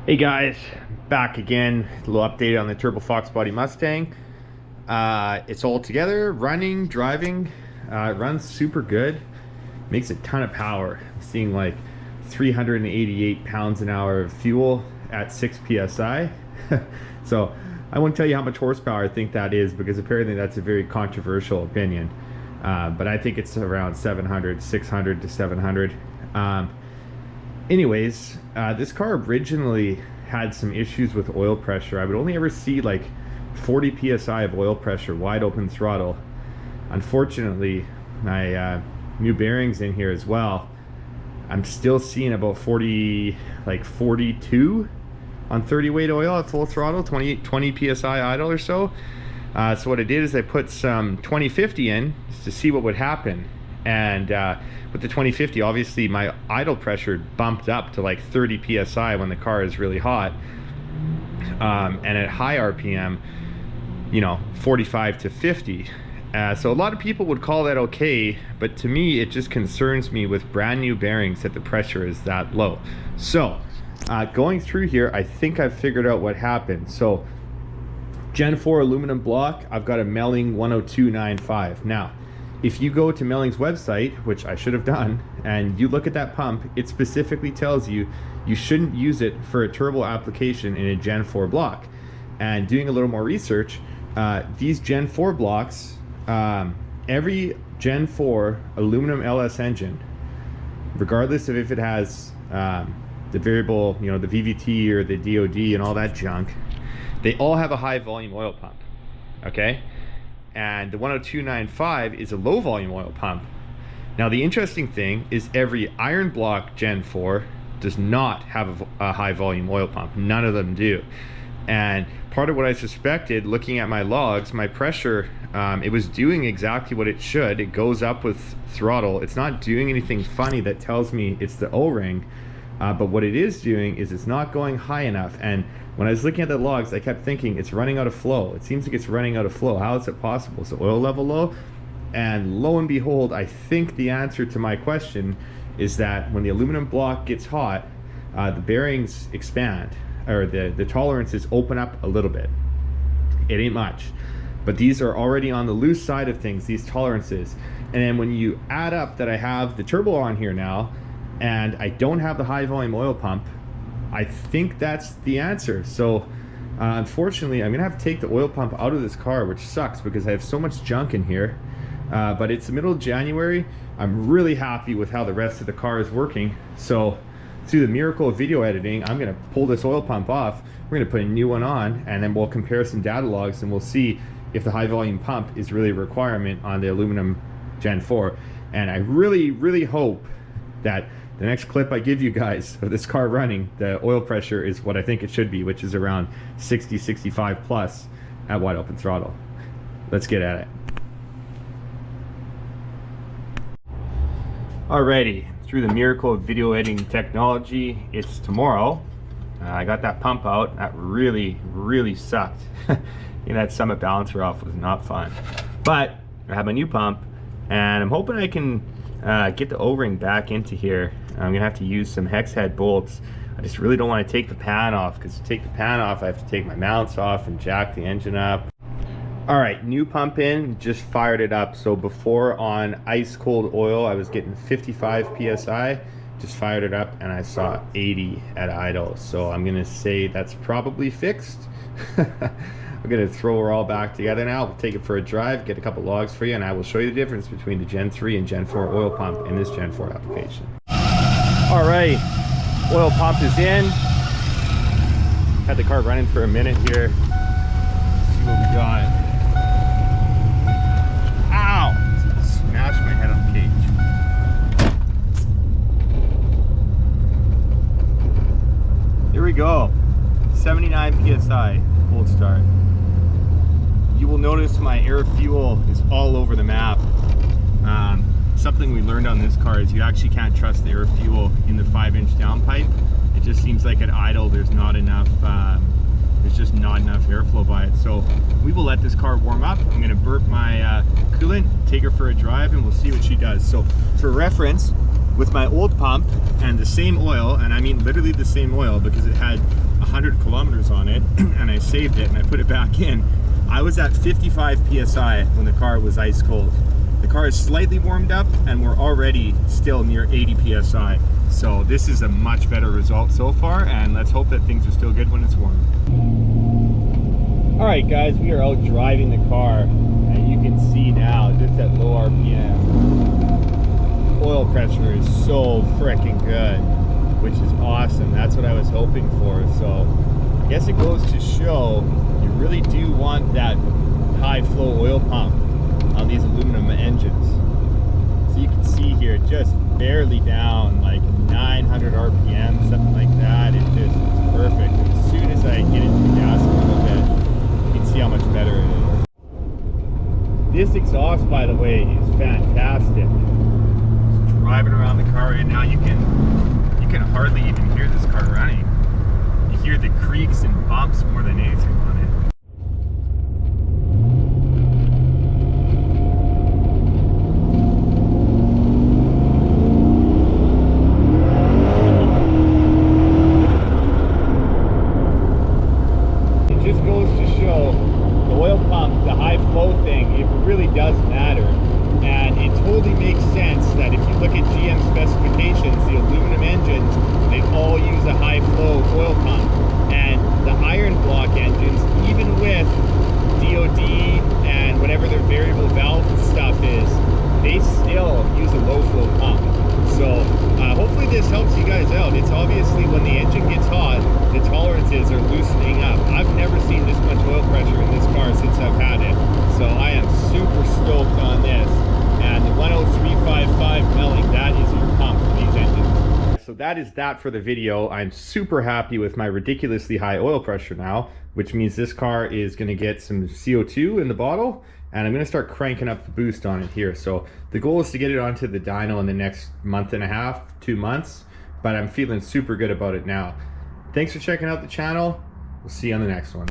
Hey guys, back again. A little update on the Turbo Fox Body Mustang. It's all together, running, driving. It runs super good. Makes a ton of power. I'm seeing like 388 pounds an hour of fuel at 6 psi. So I won't tell you how much horsepower I think that is, because apparently that's a very controversial opinion. But I think it's around 700, 600 to 700. Anyways, this car originally had some issues with oil pressure. I would only ever see like 40 psi of oil pressure, wide open throttle. Unfortunately, my new bearings in here as well, I'm still seeing about 40, like 42 on 30 weight oil at full throttle, 20 psi idle or so. So what I did is I put some 2050 in just to see what would happen. And with the 2050, obviously my idle pressure bumped up to like 30 psi when the car is really hot. And at high RPM, you know, 45 to 50. So a lot of people would call that okay, but to me it just concerns me with brand new bearings that the pressure is that low. So going through here, I think I've figured out what happened. So Gen 4 aluminum block, I've got a melling 10295. Now if you go to Melling's website, which I should have done, and you look at that pump, it specifically tells you you shouldn't use it for a turbo application in a Gen 4 block. And doing a little more research, these Gen 4 blocks, every Gen 4 aluminum LS engine, regardless of if it has the variable, you know, the VVT or the DOD and all that junk, they all have a high volume oil pump, okay? And the 10295 is a low volume oil pump. Now the interesting thing is every iron block Gen 4 does not have a high volume oil pump. None of them do. And part of what I suspected, looking at my logs, my pressure, it was doing exactly what it should. It goes up with throttle. It's not doing anything funny that tells me it's the O-ring. But what it is doing is it's not going high enough. And when I was looking at the logs, I kept thinking it's running out of flow. It seems like it's running out of flow. How is it possible? Is the oil level low? And lo and behold, I think the answer to my question is that when the aluminum block gets hot, the bearings expand, or the tolerances open up a little bit. It ain't much, but these are already on the loose side of things, these tolerances. And then when you add up that I have the turbo on here now, and I don't have the high volume oil pump, I think that's the answer. So unfortunately, I'm gonna have to take the oil pump out of this car, which sucks because I have so much junk in here. But it's the middle of January. I'm really happy with how the rest of the car is working. So through the miracle of video editing, I'm gonna pull this oil pump off. We're gonna put a new one on, and then we'll compare some data logs, and we'll see if the high volume pump is really a requirement on the aluminum Gen 4. And I really, really hope that the next clip I give you guys of this car running, the oil pressure is what I think it should be, which is around 60, 65 plus at wide open throttle. Let's get at it. Alrighty, through the miracle of video editing technology, it's tomorrow. I got that pump out. That really, really sucked. That Summit balancer off was not fun. But I have my new pump, and I'm hoping I can get the O-ring back into here. I'm gonna have to use some hex head bolts. I just really don't want to take the pan off, because to take the pan off I have to take my mounts off and jack the engine up. All right, new pump in, just fired it up. So before on ice cold oil I was getting 55 psi, just fired it up and I saw 80 at idle. So I'm gonna say that's probably fixed. I'm gonna throw her all back together now. We'll take it for a drive, get a couple logs for you, and I will show you the difference between the Gen 3 and Gen 4 oil pump in this Gen 4 application. All right, oil pump is in. Had the car running for a minute here. Let's see what we got. Ow! Smashed my head on the cage. Here we go. 79 psi, cold start. You will notice my air fuel is all over the map. Something we learned on this car is you actually can't trust the air fuel in the 5-inch downpipe. It just seems like at idle there's not enough, there's just not enough airflow by it. So we will let this car warm up. I'm gonna burp my coolant, take her for a drive, and we'll see what she does. So for reference, with my old pump and the same oil, and I mean literally the same oil because it had 100 kilometers on it and I saved it and I put it back in, I was at 55 PSI when the car was ice cold. The car is slightly warmed up and we're already still near 80 PSI. So this is a much better result so far, and let's hope that things are still good when it's warm. All right guys, we are out driving the car and you can see now just at low RPM, oil pressure is so freaking good, which is awesome. That's what I was hoping for. So I guess it goes to show you really do want that high flow oil pump on these aluminum engines. So you can see here, just barely down, like 900 RPM, something like that. It just is perfect. As soon as I get into the gas a little bit, you can see how much better it is. This exhaust, by the way, is fantastic. Just driving around the car right now, you can hardly even hear this car running. You hear the creaks and bumps more than anything on it. Does matter, and it totally makes sense that if you look at GM specifications, the aluminum engines, they all use a high flow oil pump, and the iron block engines, even with DOD and whatever their variable valve stuff is, they still use a low flow pump. So hopefully this helps you guys out. It's obviously when the engine gets hot, the tolerances are loosening up. I've never seen this much oil pressure in this car since I've had it. So I am super stoked on this. And the 10355 melling, that is your pump for these engines. So that is that for the video. I'm super happy with my ridiculously high oil pressure now, which means this car is going to get some CO2 in the bottle, and I'm going to start cranking up the boost on it here. So the goal is to get it onto the dyno in the next month and a half, 2 months, but I'm feeling super good about it now. Thanks for checking out the channel. We'll see you on the next one.